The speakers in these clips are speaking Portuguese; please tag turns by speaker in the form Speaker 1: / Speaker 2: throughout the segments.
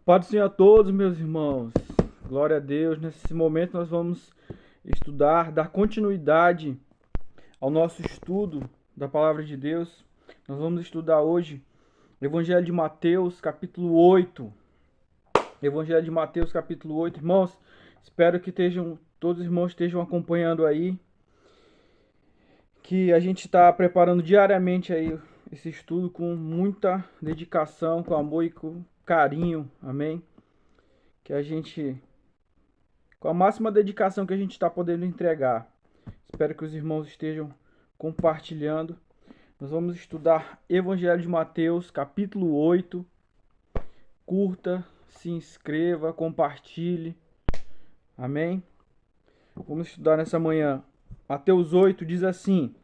Speaker 1: Paz do Senhor a todos, meus irmãos. Glória a Deus. Nesse momento nós vamos estudar, dar continuidade ao nosso estudo da Palavra de Deus. Nós vamos estudar hoje o Evangelho de Mateus, capítulo 8. Evangelho de Mateus, capítulo 8. Irmãos, espero que todos os irmãos estejam acompanhando aí. Que a gente está preparando diariamente aí esse estudo com muita dedicação, com amor e com carinho. Amém? Que a gente, com a máxima dedicação que a gente está podendo entregar. Espero que os irmãos estejam compartilhando. Nós vamos estudar Evangelho de Mateus, capítulo 8. Curta, se inscreva, compartilhe. Amém? Vamos estudar nessa manhã. Mateus 8 diz assim.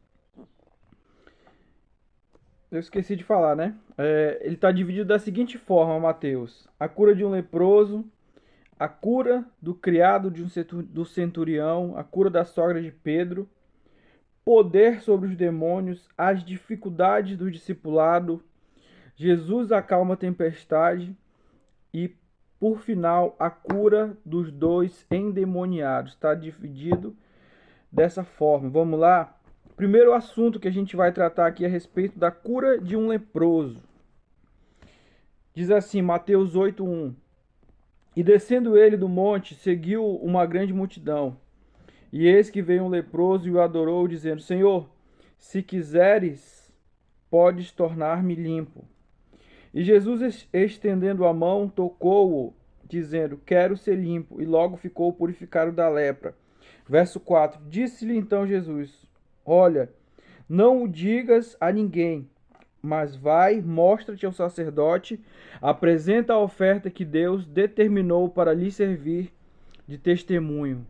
Speaker 1: Eu esqueci de falar, né? Ele está dividido da seguinte forma, Mateus. A cura de um leproso, a cura do criado do centurião, a cura da sogra de Pedro, poder sobre os demônios, as dificuldades do discipulado, Jesus acalma a tempestade e, por final, a cura dos dois endemoniados. Está dividido dessa forma. Vamos lá? Primeiro assunto que a gente vai tratar aqui é a respeito da cura de um leproso. Diz assim, Mateus 8:1. E descendo ele do monte, seguiu uma grande multidão. E eis que veio um leproso e o adorou, dizendo: Senhor, se quiseres, podes tornar-me limpo. E Jesus, estendendo a mão, tocou-o, dizendo: Quero ser limpo. E logo ficou purificado da lepra. Verso 4. Disse-lhe então Jesus: Olha, não o digas a ninguém, mas vai, mostra-te ao sacerdote, apresenta a oferta que Deus determinou para lhe servir de testemunho.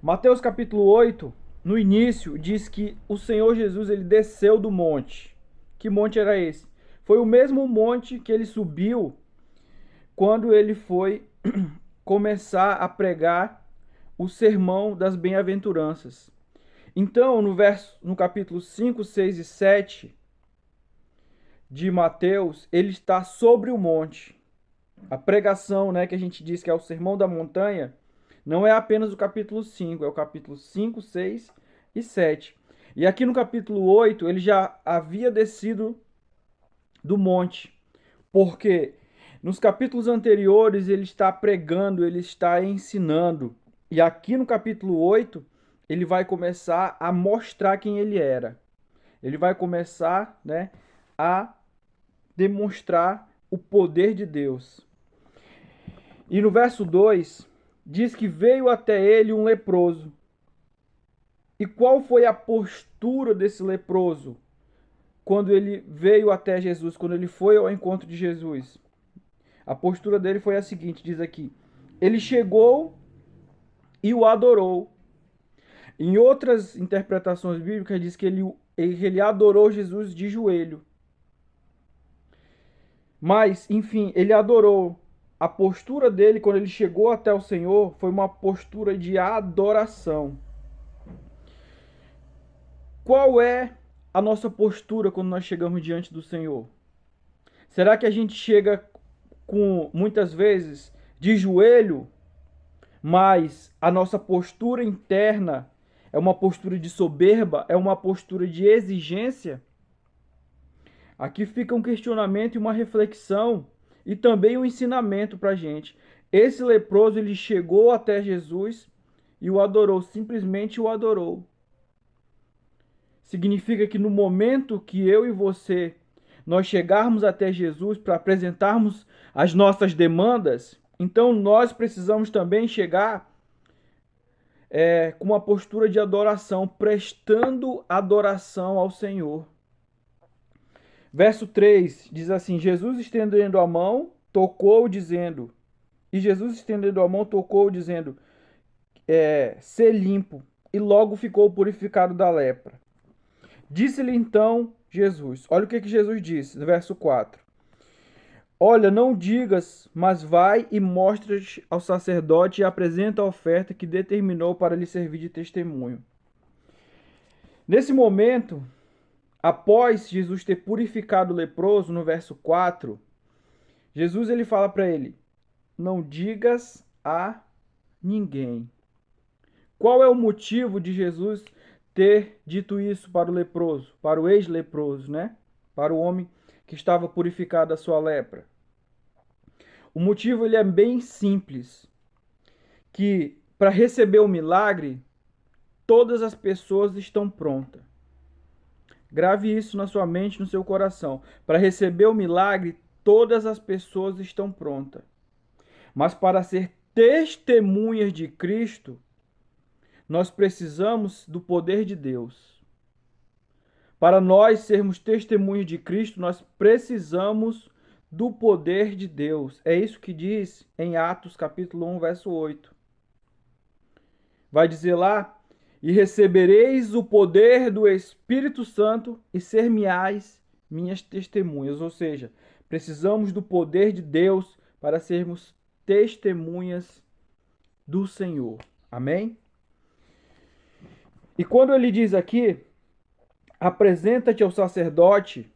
Speaker 1: Mateus capítulo 8, no início, diz que o Senhor Jesus ele desceu do monte. Que monte era esse? Foi o mesmo monte que ele subiu quando ele foi começar a pregar o sermão das bem-aventuranças. Então, no capítulo 5, 6 e 7 de Mateus, ele está sobre o monte. A pregação, né, que a gente diz que é o Sermão da Montanha, não é apenas o capítulo 5, é o capítulo 5, 6 e 7. E aqui no capítulo 8, ele já havia descido do monte, porque nos capítulos anteriores ele está pregando, ele está ensinando. E aqui no capítulo 8, ele vai começar a mostrar quem ele era. Ele vai começar, né, a demonstrar o poder de Deus. E no verso 2, diz que veio até ele um leproso. E qual foi a postura desse leproso quando ele veio até Jesus, quando ele foi ao encontro de Jesus? A postura dele foi a seguinte, diz aqui: ele chegou e o adorou. Em outras interpretações bíblicas diz que ele adorou Jesus de joelho. Mas, enfim, ele adorou. A postura dele, quando ele chegou até o Senhor, foi uma postura de adoração. Qual é a nossa postura quando nós chegamos diante do Senhor? Será que a gente chega muitas vezes, de joelho, mas a nossa postura interna é uma postura de soberba, é uma postura de exigência? Aqui fica um questionamento e uma reflexão e também um ensinamento para a gente. Esse leproso, ele chegou até Jesus e o adorou, simplesmente o adorou. Significa que no momento que eu e você, nós chegarmos até Jesus para apresentarmos as nossas demandas, então nós precisamos também chegar com uma postura de adoração, prestando adoração ao Senhor. Verso 3 diz assim: Jesus estendendo a mão, tocou, dizendo... E Jesus estendendo a mão, tocou, dizendo... ser limpo. E logo ficou purificado da lepra. Disse-lhe então Jesus... Olha o que Jesus disse, no verso 4. Olha, não digas, mas vai e mostra-te ao sacerdote e apresenta a oferta que determinou para lhe servir de testemunho. Nesse momento... Após Jesus ter purificado o leproso, no verso 4, Jesus ele fala para ele: não digas a ninguém. Qual é o motivo de Jesus ter dito isso para o leproso, para o ex-leproso, né? Para o homem que estava purificado da sua lepra? O motivo ele é bem simples, que para receber o milagre, todas as pessoas estão prontas. Grave isso na sua mente, no seu coração. Para receber o milagre, todas as pessoas estão prontas. Mas para ser testemunhas de Cristo, nós precisamos do poder de Deus. Para nós sermos testemunhas de Cristo, nós precisamos do poder de Deus. É isso que diz em Atos capítulo 1, verso 8. Vai dizer lá: e recebereis o poder do Espírito Santo e ser-me-ás minhas testemunhas. Ou seja, precisamos do poder de Deus para sermos testemunhas do Senhor. Amém? E quando ele diz aqui, apresenta-te ao sacerdote,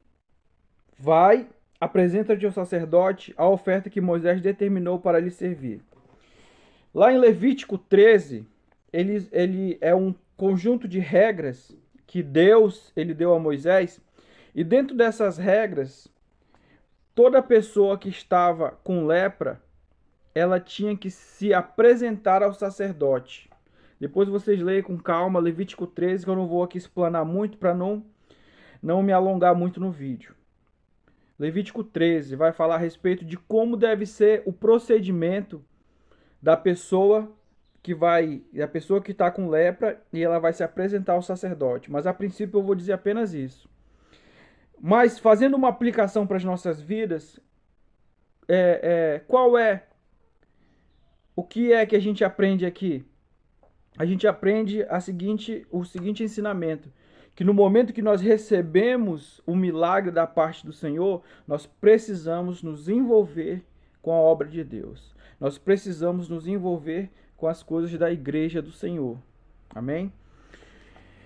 Speaker 1: apresenta-te ao sacerdote a oferta que Moisés determinou para lhe servir. Lá em Levítico 13, ele é um conjunto de regras que Deus ele deu a Moisés, e dentro dessas regras, toda pessoa que estava com lepra, ela tinha que se apresentar ao sacerdote. Depois vocês leem com calma Levítico 13, que eu não vou aqui explanar muito para não me alongar muito no vídeo. Levítico 13 vai falar a respeito de como deve ser o procedimento da pessoa que está com lepra, e ela vai se apresentar ao sacerdote. Mas a princípio eu vou dizer apenas isso. Mas fazendo uma aplicação para as nossas vidas, o que é que a gente aprende aqui? A gente aprende o seguinte ensinamento: que no momento que nós recebemos o milagre da parte do Senhor, nós precisamos nos envolver com a obra de Deus. Nós precisamos nos envolver com as coisas da igreja do Senhor. Amém?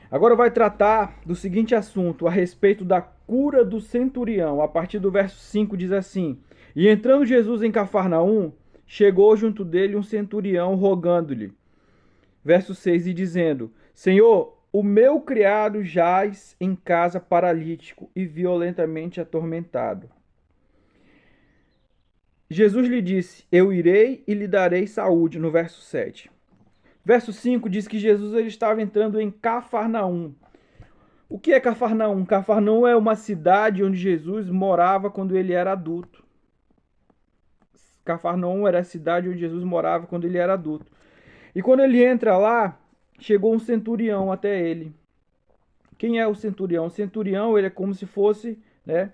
Speaker 1: Agora vai tratar do seguinte assunto, a respeito da cura do centurião. A partir do verso 5 diz assim: e entrando Jesus em Cafarnaum, chegou junto dele um centurião rogando-lhe. Verso 6, e dizendo: Senhor, o meu criado jaz em casa paralítico e violentamente atormentado. Jesus lhe disse: eu irei e lhe darei saúde, no verso 7. Verso 5 diz que Jesus ele estava entrando em Cafarnaum. O que é Cafarnaum? Cafarnaum é uma cidade onde Jesus morava quando ele era adulto. Cafarnaum era a cidade onde Jesus morava quando ele era adulto. E quando ele entra lá, chegou um centurião até ele. Quem é o centurião? O centurião ele é como se fosse, né,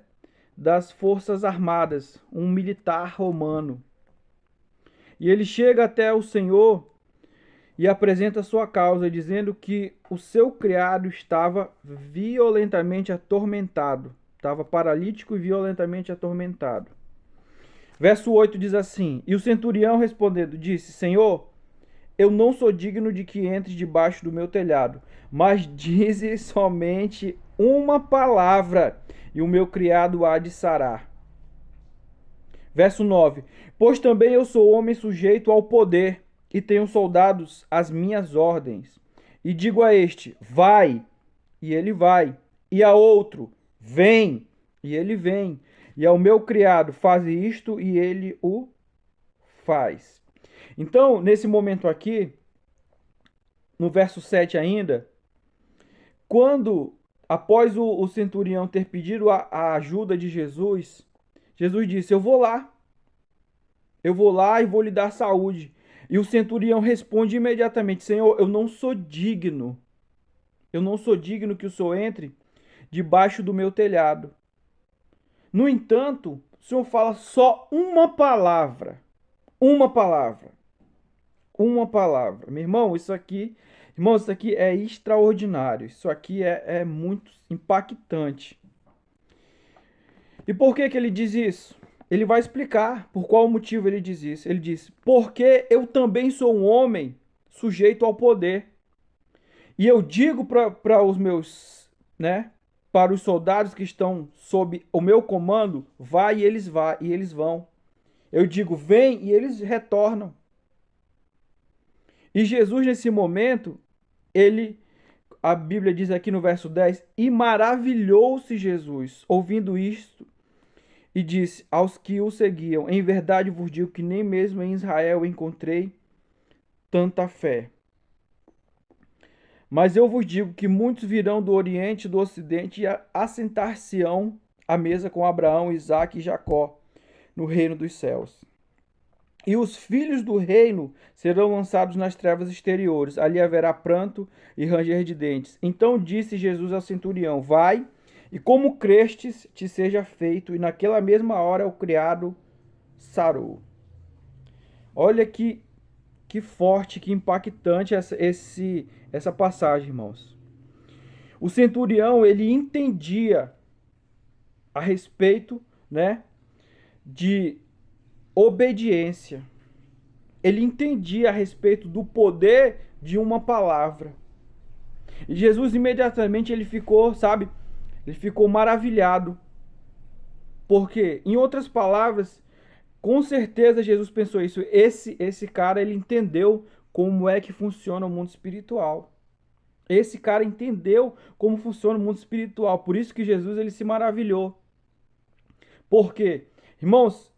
Speaker 1: das forças armadas, um militar romano. E ele chega até o Senhor e apresenta sua causa, dizendo que o seu criado estava violentamente atormentado. Estava paralítico e violentamente atormentado. Verso 8 diz assim: e o centurião respondendo disse: Senhor, eu não sou digno de que entres debaixo do meu telhado, mas dize somente uma palavra, e o meu criado há de sarar. Verso 9: pois também eu sou homem sujeito ao poder, e tenho soldados às minhas ordens. E digo a este: vai, e ele vai. E a outro: vem, e ele vem. E ao meu criado: faz isto, e ele o faz. Então, nesse momento aqui, no verso 7 ainda, quando, após o centurião ter pedido a ajuda de Jesus, Jesus disse: eu vou lá e vou lhe dar saúde. E o centurião responde imediatamente: Senhor, eu não sou digno que o Senhor entre debaixo do meu telhado. No entanto, o Senhor fala só uma palavra. Uma palavra. Meu irmão, isso aqui é extraordinário. Isso aqui é muito impactante. E por que ele diz isso? Ele vai explicar por qual motivo ele diz isso. Ele diz: porque eu também sou um homem sujeito ao poder. E eu digo para os meus, né, para os soldados que estão sob o meu comando, vai e eles vão. Eu digo, vem, e eles retornam. E Jesus, nesse momento, a Bíblia diz aqui no verso 10, e maravilhou-se Jesus, ouvindo isto, e disse aos que o seguiam, em verdade vos digo que nem mesmo em Israel encontrei tanta fé. Mas eu vos digo que muitos virão do Oriente e do Ocidente e assentar-se-ão à mesa com Abraão, Isaque e Jacó, no reino dos céus. E os filhos do reino serão lançados nas trevas exteriores. Ali haverá pranto e ranger de dentes. Então disse Jesus ao centurião, vai, e como crestes, te seja feito. E naquela mesma hora o criado sarou. Olha que forte, que impactante essa passagem, irmãos. O centurião, ele entendia a respeito, né, de obediência. Ele entendia a respeito do poder de uma palavra. E Jesus imediatamente ele ficou, sabe, ele ficou maravilhado. Porque, em outras palavras, com certeza Jesus pensou isso. Esse cara, ele entendeu como é que funciona o mundo espiritual. Esse cara entendeu como funciona o mundo espiritual. Por isso que Jesus ele se maravilhou. Por quê? Irmãos,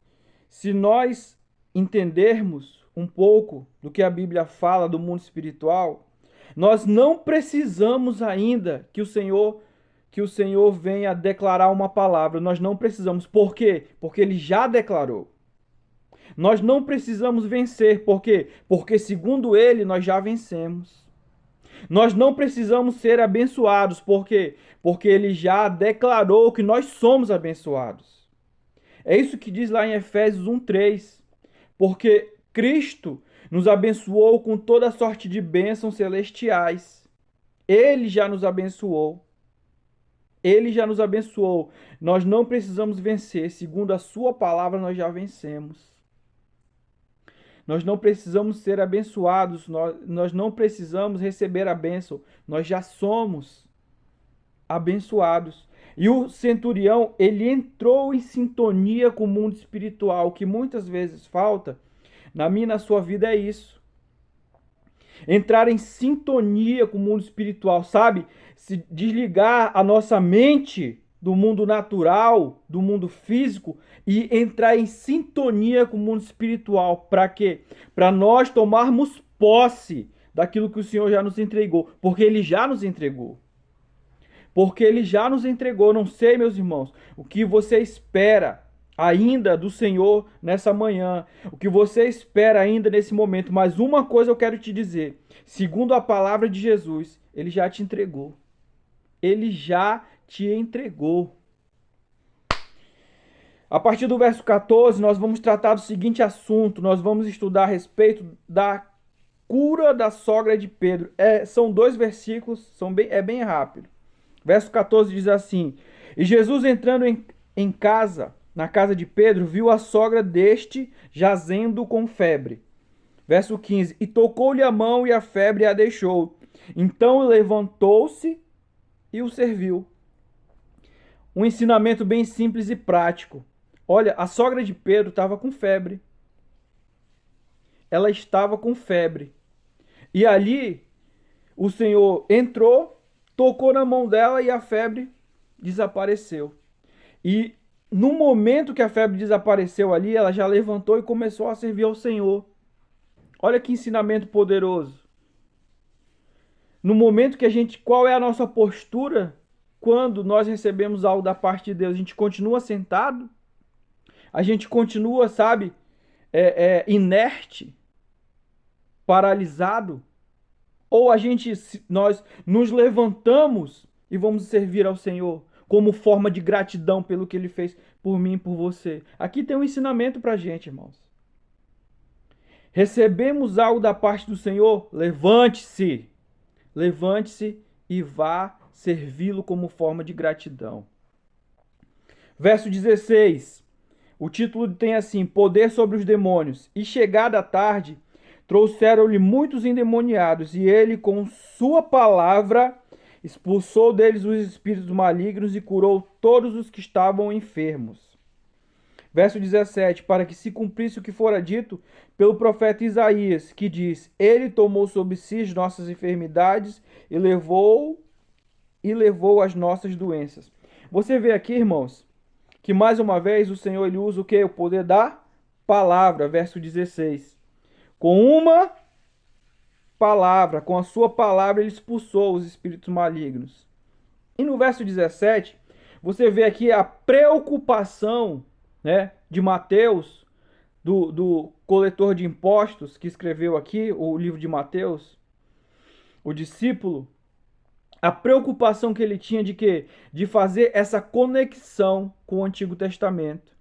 Speaker 1: se nós entendermos um pouco do que a Bíblia fala do mundo espiritual, nós não precisamos ainda que o Senhor venha declarar uma palavra. Nós não precisamos. Por quê? Porque ele já declarou. Nós não precisamos vencer. Por quê? Porque segundo ele nós já vencemos. Nós não precisamos ser abençoados. Por quê? Porque ele já declarou que nós somos abençoados. É isso que diz lá em Efésios 1:3. Porque Cristo nos abençoou com toda sorte de bênçãos celestiais. Ele já nos abençoou. Ele já nos abençoou. Nós não precisamos vencer. Segundo a sua palavra, nós já vencemos. Nós não precisamos ser abençoados. Nós não precisamos receber a bênção. Nós já somos abençoados. E o centurião, ele entrou em sintonia com o mundo espiritual. O que muitas vezes falta na minha e na sua vida é isso. Entrar em sintonia com o mundo espiritual, sabe? Se desligar a nossa mente do mundo natural, do mundo físico e entrar em sintonia com o mundo espiritual. Para quê? Para nós tomarmos posse daquilo que o Senhor já nos entregou, porque ele já nos entregou. Porque ele já nos entregou. Não sei, meus irmãos, o que você espera ainda do Senhor nessa manhã, o que você espera ainda nesse momento, mas uma coisa eu quero te dizer, segundo a palavra de Jesus, ele já te entregou. Ele já te entregou. A partir do verso 14, nós vamos tratar do seguinte assunto, nós vamos estudar a respeito da cura da sogra de Pedro. São 2 versículos, é bem rápido. Verso 14 diz assim, e Jesus entrando em casa, na casa de Pedro, viu a sogra deste jazendo com febre. Verso 15, e tocou-lhe a mão e a febre a deixou. Então levantou-se e o serviu. Um ensinamento bem simples e prático. Olha, a sogra de Pedro estava com febre. Ela estava com febre. E ali o Senhor entrou, tocou na mão dela e a febre desapareceu. E no momento que a febre desapareceu ali, ela já levantou e começou a servir ao Senhor. Olha que ensinamento poderoso. No momento que qual é a nossa postura quando nós recebemos algo da parte de Deus? A gente continua sentado? A gente continua, sabe, inerte, paralisado? Ou nós nos levantamos e vamos servir ao Senhor como forma de gratidão pelo que Ele fez por mim e por você? Aqui tem um ensinamento pra gente, irmãos. Recebemos algo da parte do Senhor? Levante-se. Levante-se e vá servi-lo como forma de gratidão. Verso 16. O título tem assim, poder sobre os demônios. E chegada a tarde, trouxeram-lhe muitos endemoniados, e ele com sua palavra expulsou deles os espíritos malignos e curou todos os que estavam enfermos. Verso 17, para que se cumprisse o que fora dito pelo profeta Isaías, que diz: Ele tomou sobre si as nossas enfermidades e levou as nossas doenças. Você vê aqui, irmãos, que mais uma vez o Senhor ele usa o que? O poder da palavra, verso 16. Com uma palavra, com a sua palavra, ele expulsou os espíritos malignos. E no verso 17, você vê aqui a preocupação, né, de Mateus, do coletor de impostos, que escreveu aqui o livro de Mateus, o discípulo, a preocupação que ele tinha de quê? De fazer essa conexão com o Antigo Testamento.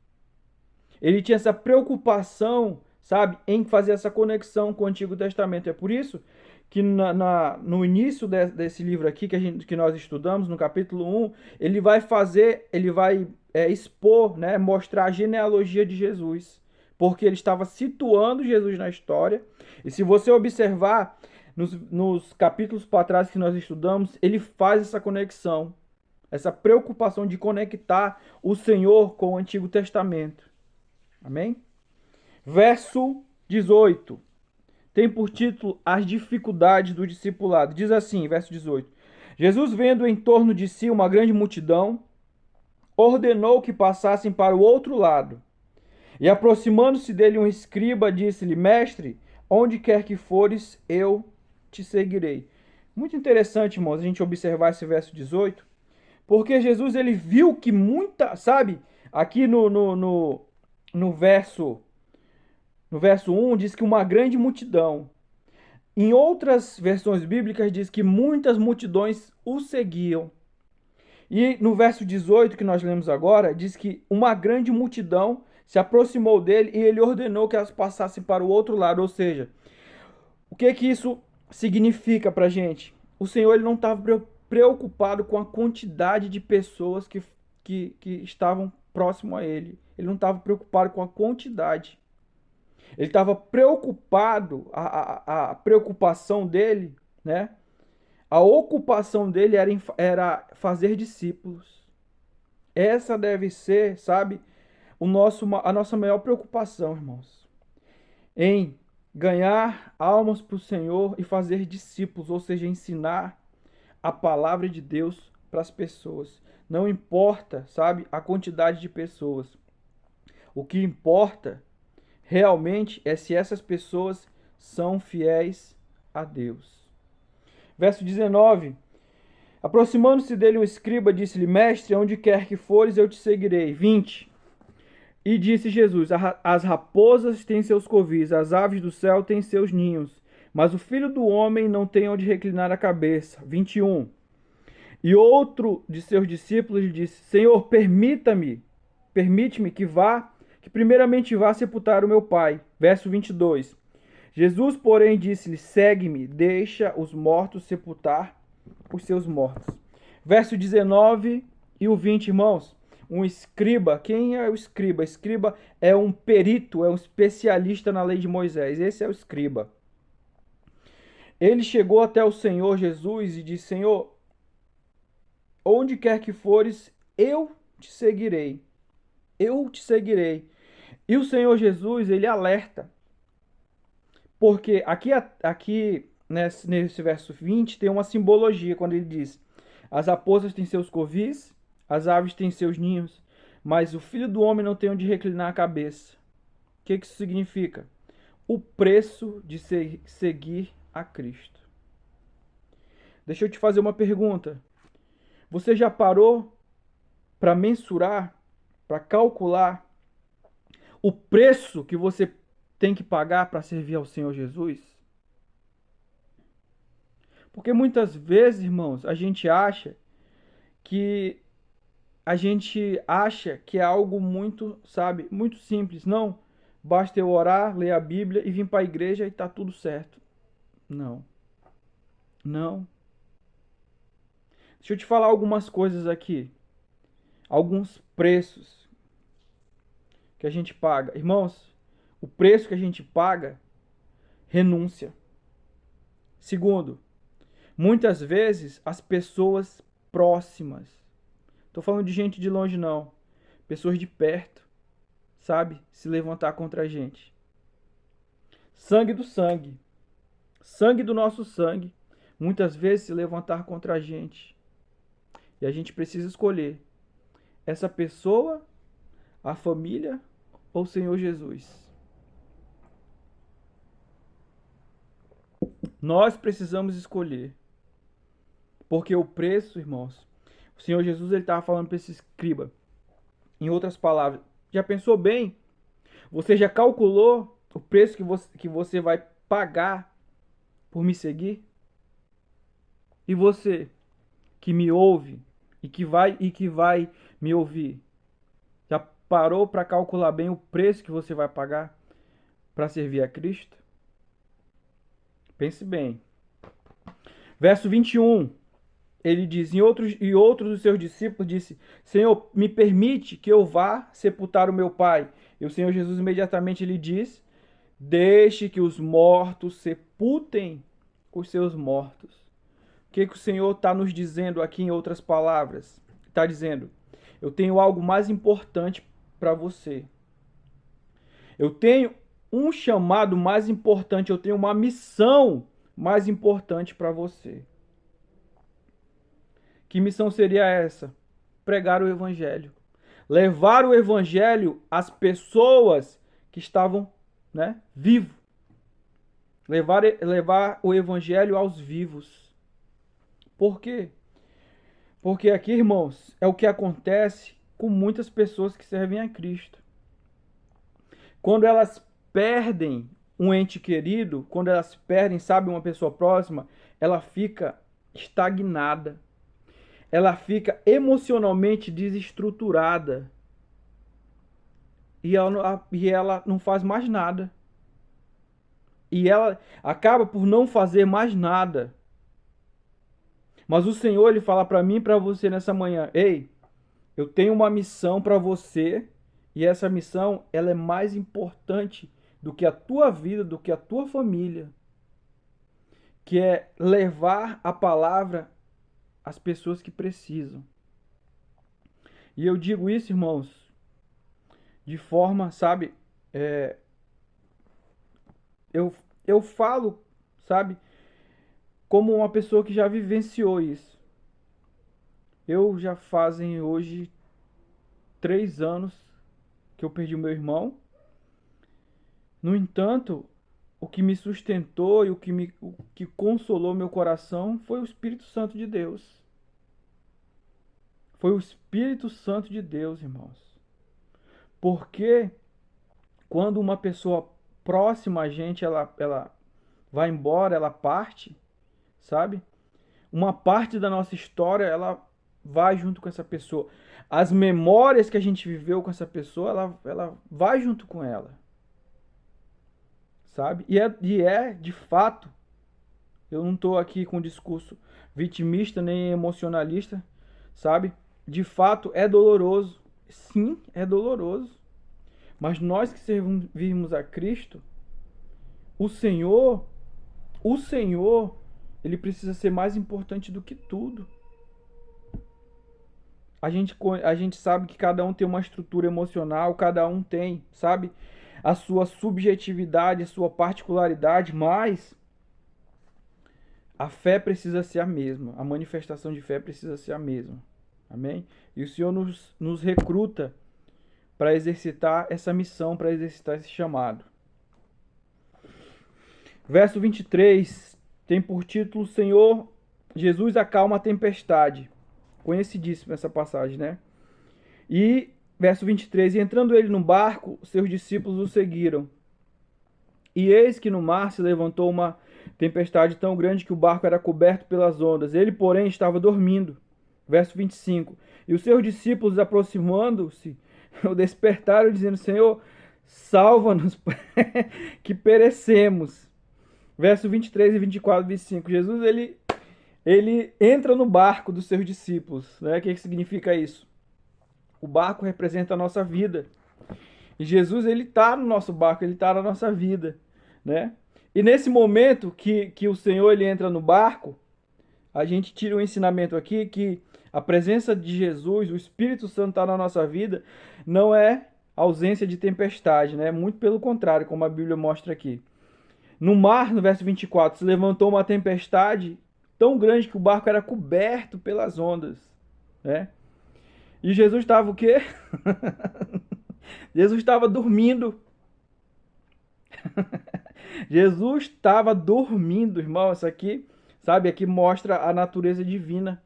Speaker 1: Ele tinha essa preocupação, sabe, em fazer essa conexão com o Antigo Testamento. É por isso que no início desse livro aqui que nós estudamos, no capítulo 1, ele vai expor, né, mostrar a genealogia de Jesus, porque ele estava situando Jesus na história. E se você observar nos capítulos para trás que nós estudamos, ele faz essa conexão, essa preocupação de conectar o Senhor com o Antigo Testamento. Amém? Verso 18. Tem por título As dificuldades do discipulado. Diz assim, verso 18. Jesus, vendo em torno de si uma grande multidão, ordenou que passassem para o outro lado. E aproximando-se dele um escriba, disse-lhe: Mestre, onde quer que fores, eu te seguirei. Muito interessante, irmãos, a gente observar esse verso 18, porque Jesus ele viu que sabe, aqui no verso 1 diz que uma grande multidão. Em outras versões bíblicas diz que muitas multidões o seguiam. E no verso 18 que nós lemos agora, diz que uma grande multidão se aproximou dele e ele ordenou que elas passassem para o outro lado. Ou seja, o que isso significa para a gente? O Senhor ele não estava preocupado com a quantidade de pessoas que estavam próximo a ele. Ele não estava preocupado com a quantidade. Ele estava preocupado, a preocupação dele, né? A ocupação dele era fazer discípulos. Essa deve ser, sabe, a nossa maior preocupação, irmãos. Em ganhar almas para o Senhor e fazer discípulos, ou seja, ensinar a palavra de Deus para as pessoas. Não importa, sabe, a quantidade de pessoas. O que importa realmente é se essas pessoas são fiéis a Deus. Verso 19. Aproximando-se dele um escriba, disse-lhe: Mestre, onde quer que fores, eu te seguirei. 20. E disse Jesus: As raposas têm seus covis, as aves do céu têm seus ninhos, mas o filho do homem não tem onde reclinar a cabeça. 21. E outro de seus discípulos lhe disse: Senhor, permite-me que primeiramente vá sepultar o meu pai. Verso 22. Jesus, porém, disse-lhe: Segue-me, deixa os mortos sepultar os seus mortos. Verso 19 e o 20, irmãos. Um escriba, quem é o escriba? Escriba é um perito, é um especialista na lei de Moisés. Esse é o escriba. Ele chegou até o Senhor Jesus e disse: Senhor, onde quer que fores, eu te seguirei. Eu te seguirei. E o Senhor Jesus, ele alerta. Porque aqui nesse verso 20 tem uma simbologia quando ele diz: As raposas têm seus covis, as aves têm seus ninhos, mas o filho do homem não tem onde reclinar a cabeça. O que isso significa? O preço de seguir a Cristo. Deixa eu te fazer uma pergunta. Você já parou para mensurar, para calcular o preço que você tem que pagar para servir ao Senhor Jesus? Porque muitas vezes, irmãos, a gente acha que é algo muito, sabe, muito simples. Não, basta eu orar, ler a Bíblia e vir para a igreja e tá tudo certo. Não. Não. Deixa eu te falar algumas coisas aqui. Alguns preços que a gente paga. Irmãos, o preço que a gente paga, renúncia. Segundo, muitas vezes as pessoas próximas. Estou falando de gente de longe não. Pessoas de perto. sabe, se levantar contra a gente. Sangue do sangue. Sangue do nosso sangue. Muitas vezes se levantar contra a gente. E a gente precisa escolher essa pessoa, a família ou o Senhor Jesus. Nós precisamos escolher. Porque o preço, irmãos, o Senhor Jesus ele estava falando para esse escriba. Em outras palavras, já pensou bem? Você já calculou o preço que você vai pagar por me seguir? E você que me ouve e que vai me ouvir, já parou para calcular bem o preço que você vai pagar para servir a Cristo? Pense bem. Verso 21, ele diz, e outros dos seus discípulos disse, Senhor, me permite que eu vá sepultar o meu pai. E o Senhor Jesus imediatamente lhe diz, deixe que os mortos sepultem os seus mortos. O que o Senhor está nos dizendo aqui em outras palavras? Está dizendo, eu tenho algo mais importante para você. Eu tenho um chamado mais importante, eu tenho uma missão mais importante para você. Que missão seria essa? Pregar o Evangelho. Levar o Evangelho às pessoas que estavam, vivos. Levar o Evangelho aos vivos. Por quê? Porque aqui, irmãos, é o que acontece com muitas pessoas que servem a Cristo. Quando elas perdem um ente querido, quando elas perdem, sabe, uma pessoa próxima, ela fica estagnada. Ela fica emocionalmente desestruturada. E ela não faz mais nada. E ela acaba por não fazer mais nada. Mas o Senhor, ele fala para mim e para você nessa manhã, ei, eu tenho uma missão para você, e essa missão, ela é mais importante do que a tua vida, do que a tua família, que é levar a palavra às pessoas que precisam. E eu digo isso, irmãos, de forma, sabe, eu falo, sabe, como uma pessoa que já vivenciou isso. Eu já fazem hoje 3 anos que eu perdi o meu irmão. No entanto, o que me sustentou e o que consolou meu coração foi o Espírito Santo de Deus. Foi o Espírito Santo de Deus, irmãos. Porque quando uma pessoa próxima a gente, ela vai embora, ela parte, sabe? Uma parte da nossa história, ela vai junto com essa pessoa. As memórias que a gente viveu com essa pessoa, ela vai junto com ela. Sabe? E é de fato, eu não estou aqui com um discurso vitimista nem emocionalista, sabe? De fato, é doloroso. Sim, é doloroso. Mas nós que servimos a Cristo, o Senhor, ele precisa ser mais importante do que tudo. A gente sabe que cada um tem uma estrutura emocional, cada um tem, sabe, a sua subjetividade, a sua particularidade, mas a fé precisa ser a mesma, a manifestação de fé precisa ser a mesma. Amém? E o Senhor nos recruta para exercitar essa missão, para exercitar esse chamado. Verso 23 tem por título: Senhor Jesus acalma a tempestade. Conhecidíssima essa passagem, né? E verso 23, e entrando ele no barco, seus discípulos o seguiram. E eis que no mar se levantou uma tempestade tão grande que o barco era coberto pelas ondas. Ele, porém, estava dormindo. Verso 25, e os seus discípulos, aproximando-se, o despertaram, dizendo: Senhor, salva-nos, que perecemos. Verso 23 e 24, 25, Jesus, ele entra no barco dos seus discípulos, né? O que significa isso? O barco representa a nossa vida. E Jesus, ele está no nosso barco, ele está na nossa vida, né? E nesse momento que o Senhor ele entra no barco, a gente tira um ensinamento aqui que a presença de Jesus, o Espírito Santo está na nossa vida, não é ausência de tempestade, né? Muito pelo contrário, como a Bíblia mostra aqui. No mar, no verso 24, se levantou uma tempestade tão grande que o barco era coberto pelas ondas, né? E Jesus estava o quê? Jesus estava dormindo. Jesus estava dormindo, irmão. Isso aqui, sabe, aqui mostra a natureza divina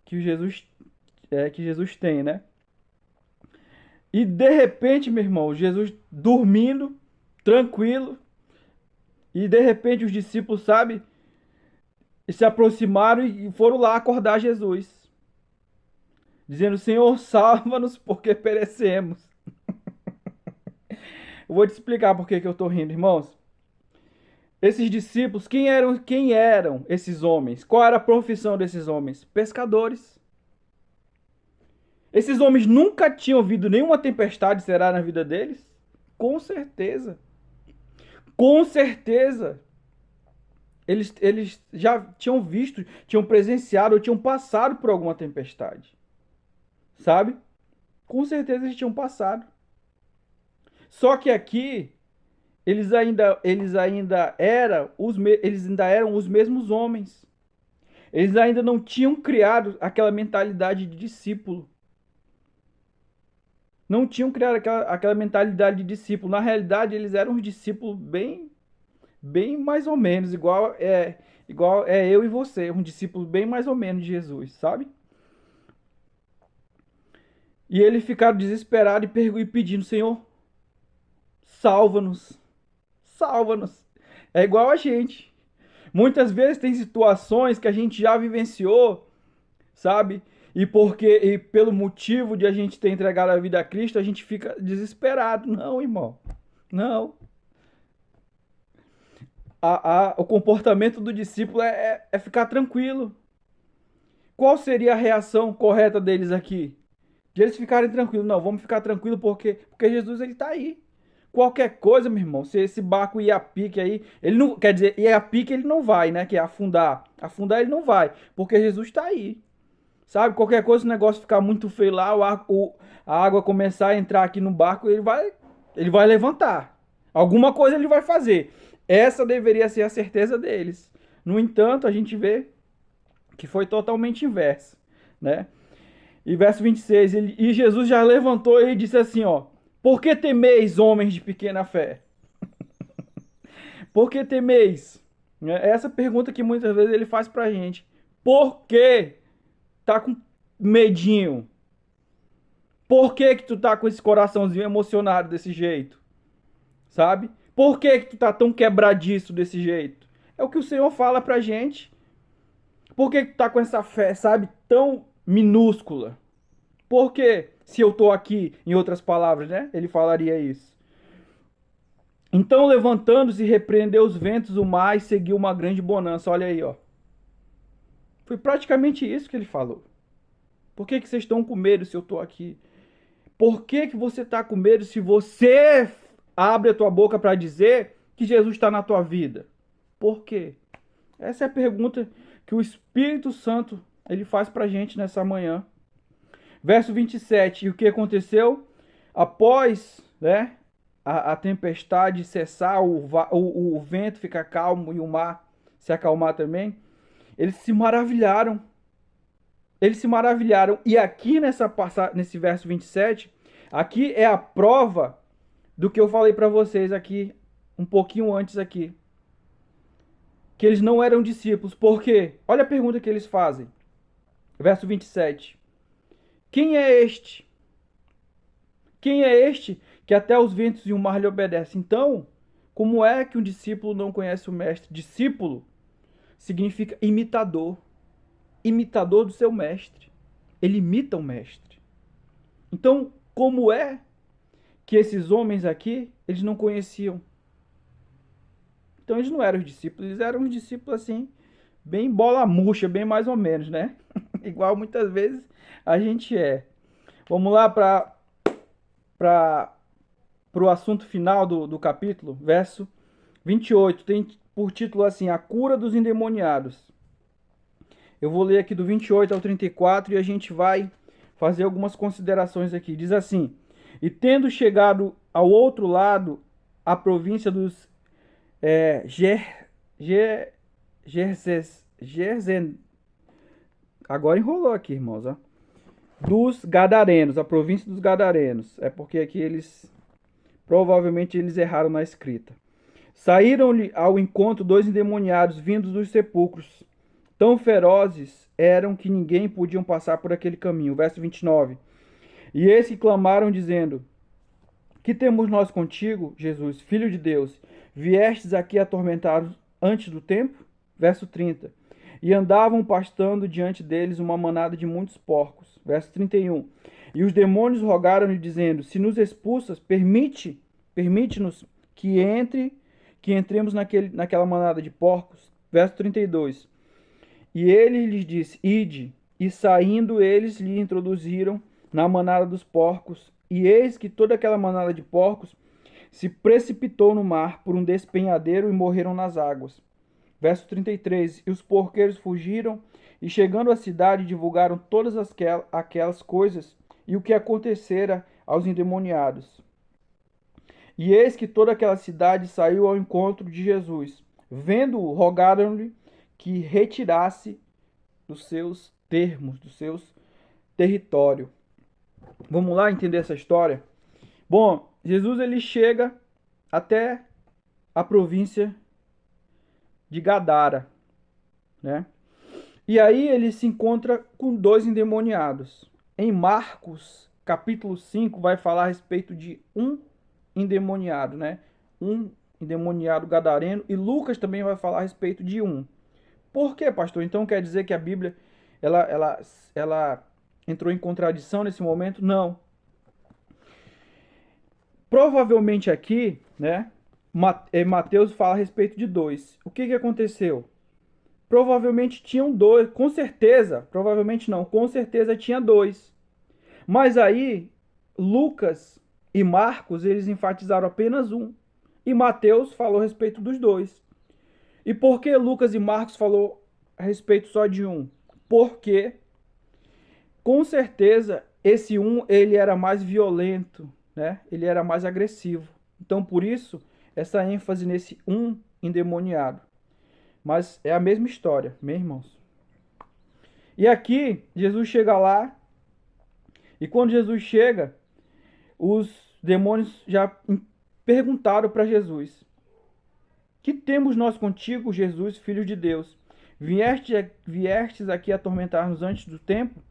Speaker 1: que Jesus tem, né? E de repente, meu irmão, Jesus dormindo, tranquilo, e de repente os discípulos, sabe, se aproximaram e foram lá acordar Jesus, dizendo: Senhor, salva-nos porque perecemos. Eu vou te explicar por que eu estou rindo, irmãos. Esses discípulos, quem eram esses homens? Qual era a profissão desses homens? Pescadores. Esses homens nunca tinham ouvido nenhuma tempestade, será, na vida deles? Com certeza. Com certeza. Eles já tinham visto, tinham presenciado ou tinham passado por alguma tempestade. Sabe? Com certeza eles tinham passado. Só que aqui eles ainda eram os mesmos homens. Eles ainda não tinham criado aquela mentalidade de discípulo. Não tinham criado aquela mentalidade de discípulo. Na realidade, eles eram uns discípulos bem mais ou menos, igual é eu e você, um discípulo bem mais ou menos de Jesus, sabe? E eles ficaram desesperados e pedindo: Senhor, salva-nos, salva-nos. É igual a gente. Muitas vezes tem situações que a gente já vivenciou, sabe? E pelo motivo de a gente ter entregado a vida a Cristo, a gente fica desesperado. Não, irmão. Não. O comportamento do discípulo é ficar tranquilo. Qual seria a reação correta deles aqui? De eles ficarem tranquilos. Não, vamos ficar tranquilos porque Jesus ele tá aí. Qualquer coisa, meu irmão, se esse barco ir a pique aí, ele não, quer dizer, ir a pique ele não vai, né? Que é afundar. Afundar ele não vai, porque Jesus está aí. Sabe? Qualquer coisa, se o negócio ficar muito feio lá, a água começar a entrar aqui no barco, ele vai levantar. Alguma coisa ele vai fazer. Essa deveria ser a certeza deles. No entanto, a gente vê que foi totalmente inverso, né? E verso 26, e Jesus já levantou e disse assim, ó: Por que temeis, homens de pequena fé? Por que temeis? É essa pergunta que muitas vezes ele faz pra gente. Por que tá com medinho? Por que tu tá com esse coraçãozinho emocionado desse jeito? Sabe? Por que tu tá tão quebradiço desse jeito? É o que o Senhor fala pra gente. Por que tu tá com essa fé, sabe, tão minúscula? Por que, se eu tô aqui, em outras palavras, né? Ele falaria isso. Então, levantando-se, repreendeu os ventos, o mar e seguiu uma grande bonança. Olha aí, ó. Foi praticamente isso que ele falou. Por que vocês estão com medo se eu tô aqui? Por que você está com medo se você abre a tua boca para dizer que Jesus está na tua vida? Por quê? Essa é a pergunta que o Espírito Santo ele faz para a gente nessa manhã. Verso 27. E o que aconteceu? Após, né, a tempestade cessar, o vento ficar calmo e o mar se acalmar também, eles se maravilharam. Eles se maravilharam. E aqui nesse verso 27, aqui é a prova do que eu falei para vocês aqui, um pouquinho antes aqui. Que eles não eram discípulos. Por quê? Olha a pergunta que eles fazem. Verso 27. Quem é este? Quem é este que até os ventos e o mar lhe obedecem? Então, como é que um discípulo não conhece o mestre? Discípulo significa imitador. Imitador do seu mestre. Ele imita o mestre. Então, como é que esses homens aqui, eles não conheciam? Então, eles não eram os discípulos, eles eram os discípulos assim, bem bola murcha, bem mais ou menos, né? Igual muitas vezes a gente é. Vamos lá para o assunto final do capítulo, verso 28. Tem por título assim, a cura dos endemoniados. Eu vou ler aqui do 28 ao 34 e a gente vai fazer algumas considerações aqui. Diz assim: E tendo chegado ao outro lado, a província dos Gerzen, agora enrolou aqui, irmãos, ó. Dos Gadarenos, a província dos Gadarenos. É porque aqui provavelmente eles erraram na escrita. Saíram-lhe ao encontro 2 endemoniados vindos dos sepulcros. Tão ferozes eram que ninguém podia passar por aquele caminho. Verso 29. E eis que clamaram, dizendo: que temos nós contigo, Jesus, Filho de Deus? Viestes aqui atormentar-nos antes do tempo? Verso 30. E andavam pastando diante deles uma manada de muitos porcos. Verso 31. E os demônios rogaram-lhe, dizendo: se nos expulsas, permite-nos que entremos naquela manada de porcos. Verso 32. E ele lhes disse: ide. E saindo eles lhe introduziram na manada dos porcos. E eis que toda aquela manada de porcos se precipitou no mar por um despenhadeiro e morreram nas águas. Verso 33. E os porqueiros fugiram e, chegando à cidade, divulgaram todas aquelas coisas e o que acontecera aos endemoniados. E eis que toda aquela cidade saiu ao encontro de Jesus. Vendo-o, rogaram-lhe que retirasse dos seus termos, dos seus territórios. Vamos lá entender essa história? Bom, Jesus ele chega até a província de Gadara, né? E aí ele se encontra com 2 endemoniados. Em Marcos, capítulo 5, vai falar a respeito de um endemoniado, né? Um endemoniado gadareno. E Lucas também vai falar a respeito de um. Por quê, pastor? Então quer dizer que a Bíblia ela entrou em contradição nesse momento? Não. Provavelmente aqui, né, Mateus fala a respeito de 2. O que aconteceu? Provavelmente tinham 2, com certeza, provavelmente não, com certeza tinha 2. Mas aí, Lucas e Marcos, eles enfatizaram apenas um. E Mateus falou a respeito dos 2. E por que Lucas e Marcos falou a respeito só de um? Porque, com certeza, esse um, ele era mais violento, né? Ele era mais agressivo. Então, por isso, essa ênfase nesse um endemoniado. Mas é a mesma história, meus irmãos. E aqui, Jesus chega lá, e quando Jesus chega, os demônios já perguntaram para Jesus: que temos nós contigo, Jesus, Filho de Deus? Viestes aqui atormentar-nos antes do tempo?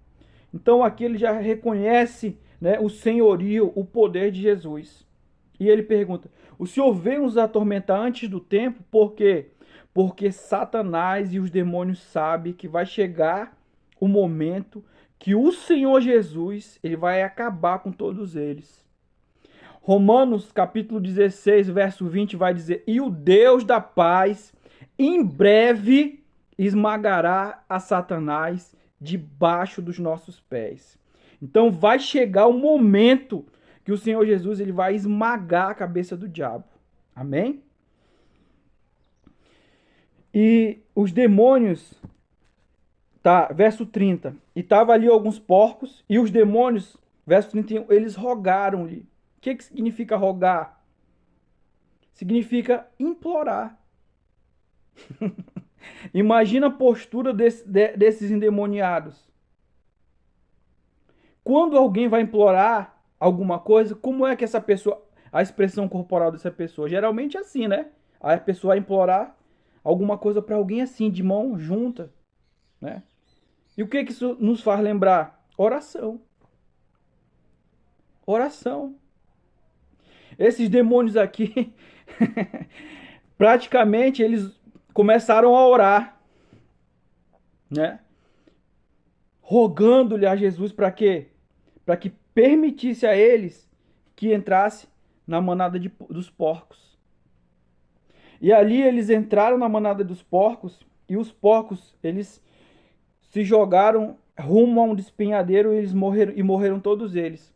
Speaker 1: Então aqui ele já reconhece, né, o senhorio, o poder de Jesus. E ele pergunta: o Senhor veio nos atormentar antes do tempo? Por quê? Porque Satanás e os demônios sabem que vai chegar o momento que o Senhor Jesus ele vai acabar com todos eles. Romanos capítulo 16, verso 20 vai dizer: e o Deus da paz em breve esmagará a Satanás debaixo dos nossos pés. Então vai chegar o momento que o Senhor Jesus ele vai esmagar a cabeça do diabo. Amém? E os demônios, tá, verso 30. E tava ali alguns porcos e os demônios, verso 31, eles rogaram-lhe. O que significa rogar? Significa implorar. Imagina a postura desses endemoniados. Quando alguém vai implorar alguma coisa, como é que essa pessoa, a expressão corporal dessa pessoa? Geralmente é assim, né? A pessoa vai implorar alguma coisa para alguém assim, de mão junta, né? E o que isso nos faz lembrar? Oração. Oração. Esses demônios aqui, praticamente eles começaram a orar, né? Rogando-lhe a Jesus para quê? Para que permitisse a eles que entrasse na manada dos porcos. E ali eles entraram na manada dos porcos e os porcos, eles se jogaram rumo a um despenhadeiro e eles morreram todos eles.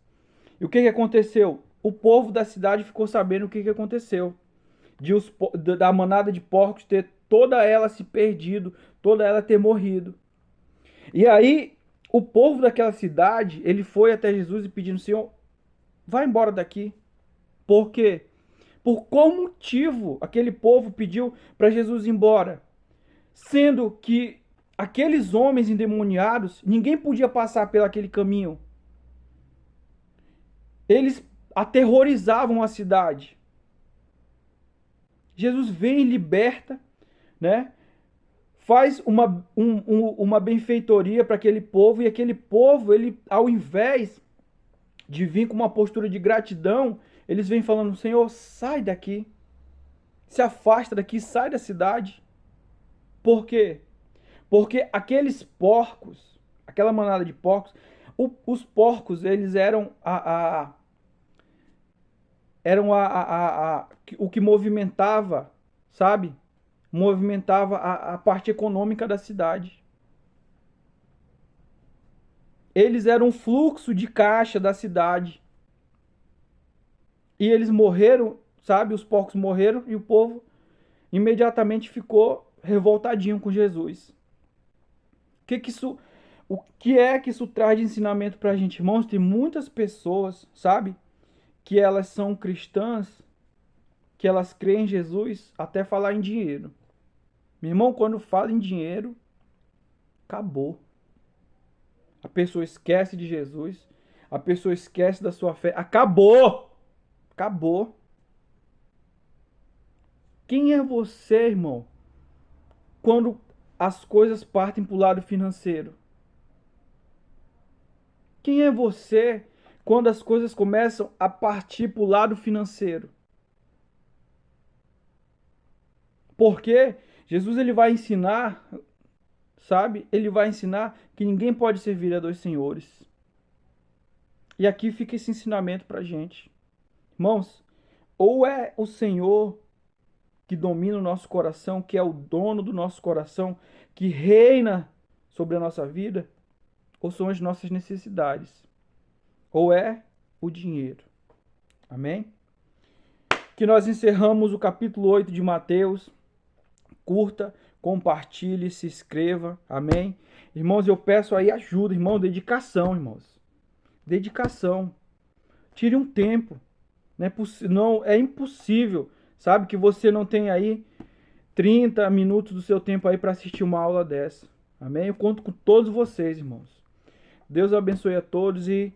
Speaker 1: E o que aconteceu? O povo da cidade ficou sabendo o que aconteceu. Da manada de porcos ter toda ela se perdido, toda ela ter morrido. E aí, o povo daquela cidade, ele foi até Jesus e pedindo: Senhor, vai embora daqui. Por quê? Por qual motivo aquele povo pediu para Jesus ir embora? Sendo que aqueles homens endemoniados, ninguém podia passar pelo aquele caminho. Eles aterrorizavam a cidade. Jesus vem e liberta, né? Faz uma benfeitoria para aquele povo, e aquele povo, ele, ao invés de vir com uma postura de gratidão, eles vêm falando: Senhor, sai daqui, se afasta daqui, sai da cidade. Por quê? Porque aqueles porcos, aquela manada de porcos, os porcos, eles eram o que movimentava, sabe? Movimentava a parte econômica da cidade. Eles eram um fluxo de caixa da cidade. E eles morreram, sabe? Os porcos morreram e o povo imediatamente ficou revoltadinho com Jesus. O que é que isso traz de ensinamento pra gente, irmãos? Tem muitas pessoas, sabe? Que elas são cristãs, que elas creem em Jesus até falar em dinheiro. Meu irmão, quando fala em dinheiro, acabou. A pessoa esquece de Jesus, a pessoa esquece da sua fé. Acabou! Acabou. Quem é você, irmão, quando as coisas partem para o lado financeiro? Quem é você quando as coisas começam a partir para o lado financeiro? Porque Jesus, ele vai ensinar, sabe? Ele vai ensinar que ninguém pode servir a dois senhores. E aqui fica esse ensinamento pra gente. Irmãos, ou é o Senhor que domina o nosso coração, que é o dono do nosso coração, que reina sobre a nossa vida, ou são as nossas necessidades, ou é o dinheiro. Amém? Que nós encerramos o capítulo 8 de Mateus. Curta, compartilhe, se inscreva. Amém? Irmãos, eu peço aí ajuda, irmão, dedicação, irmãos. Dedicação. Tire um tempo. Não é impossível, sabe, que você não tenha aí 30 minutos do seu tempo aí para assistir uma aula dessa. Amém? Eu conto com todos vocês, irmãos. Deus abençoe a todos e,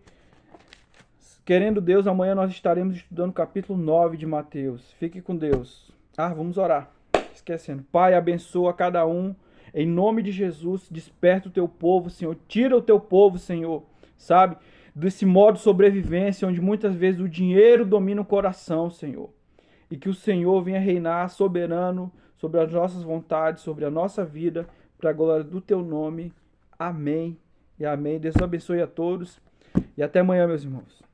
Speaker 1: querendo Deus, amanhã nós estaremos estudando o capítulo 9 de Mateus. Fique com Deus. Vamos orar. Esquecendo. Pai, abençoa cada um. Em nome de Jesus, desperta o teu povo, Senhor. Tira o teu povo, Senhor, sabe, desse modo de sobrevivência, onde muitas vezes o dinheiro domina o coração, Senhor. E que o Senhor venha reinar soberano sobre as nossas vontades, sobre a nossa vida, para a glória do teu nome. Amém e amém. Deus abençoe a todos e até amanhã, meus irmãos.